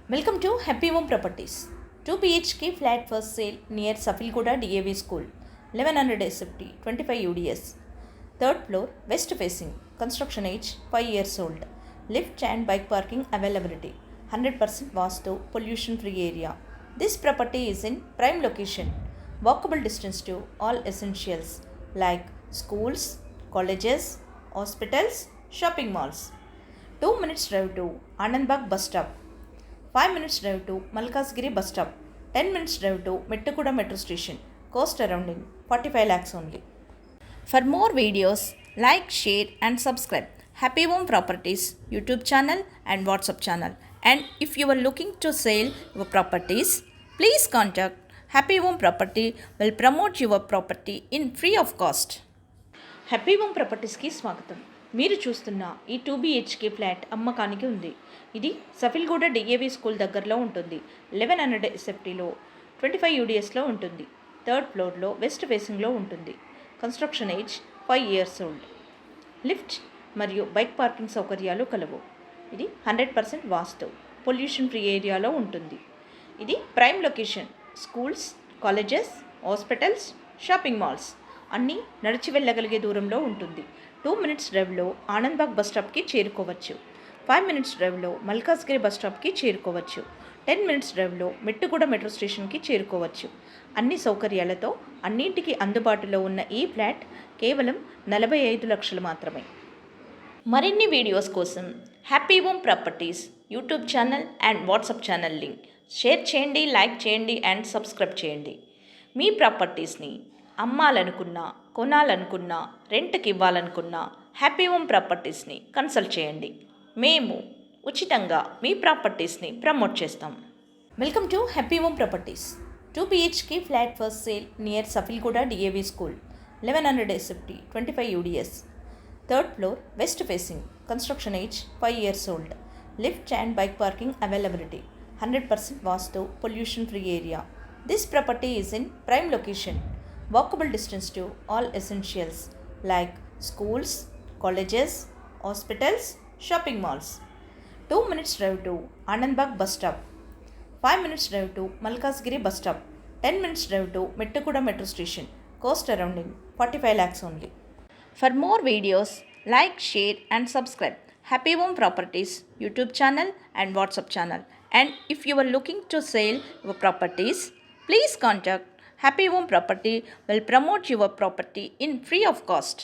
Welcome to Happy Home Properties. 2 BHK flat for sale near Safilgoda DAV School. 1100 SFT, 25 UDS. Third floor, west facing. Construction age 5 years old. Lift and bike parking availability. 100% Vastu, pollution free area. This property is in prime location. Walkable distance to all essentials like schools, colleges, hospitals, shopping malls. 2 minutes drive to Anandbagh bus stop. 5 minutes drive to Malkasgiri bus stop, 10 minutes drive to Mettakuda metro station, cost surrounding 45 lakhs only. For more videos, like, share and subscribe Happy Home Properties YouTube channel and WhatsApp channel. And if you are looking to sell your properties, please contact Happy Home Property will promote your property in free of cost. Happy home ప్రాపర్టీస్కి స్వాగతం. మీరు చూస్తున్న ఈ 2 BHK flat అమ్మకానికి ఉంది. ఇది Safilguda DAV school దగ్గరలో ఉంటుంది. 1100 SFTలో 25 UDSలో ఉంటుంది. థర్డ్ ఫ్లోర్లో వెస్ట్ ఫేసింగ్లో ఉంటుంది. Construction age 5 years old. Lift మరియు బైక్ పార్కింగ్ సౌకర్యాలు కలవు. ఇది 100% వాస్తు, పొల్యూషన్ ఫ్రీ ఏరియాలో ఉంటుంది. ఇది prime location. Schools, colleges, hospitals, shopping malls అన్నీ నడిచి వెళ్ళగలిగే దూరంలో ఉంటుంది. 2 minutes డ్రైవ్లో ఆనంద్బాగ్ బస్ స్టాప్కి చేరుకోవచ్చు. 5 minutes డ్రైవ్లో మల్కాజ్గిరి బస్ స్టాప్కి చేరుకోవచ్చు. 10 minutes డ్రైవ్లో మెట్టుగూడ మెట్రో స్టేషన్కి చేరుకోవచ్చు. అన్ని సౌకర్యాలతో అన్నింటికి అందుబాటులో ఉన్న ఈ ఫ్లాట్ కేవలం 45 లక్షలు మాత్రమే. మరిన్ని వీడియోస్ కోసం happy home properties YouTube channel and WhatsApp channel link share చేయండి, లైక్ చేయండి అండ్ సబ్స్క్రైబ్ చేయండి. మీ ప్రాపర్టీస్ని అమ్మాలనుకున్నా, కొనాలనుకున్నా, రెంట్కి ఇవ్వాలనుకున్నా హ్యాపీ హోమ్ ప్రాపర్టీస్ని కన్సల్ట్ చేయండి. మేము ఉచితంగా మీ ప్రాపర్టీస్ని ప్రమోట్ చేస్తాం. Welcome to happy home properties. 2 BHK flat for sale near Safilguda DAV school. 1100 SFT, 25 UDS. Third floor west facing. Construction age 5 years old. Lift and bike parking availability. 100% vastu, pollution free area. This property is in prime location. Walkable distance to all essentials like schools, colleges, hospitals, shopping malls. 2 minutes drive to Anandbagh bus stop. 5 minutes drive to Malkasgiri bus stop. 10 minutes drive to Mettakuda metro station. Cost surrounding 45 lakhs only. For more videos, like, share and subscribe Happy Home Properties YouTube channel and WhatsApp channel. And if you are looking to sell your properties, please contact Happy Home Property will promote your property in free of cost.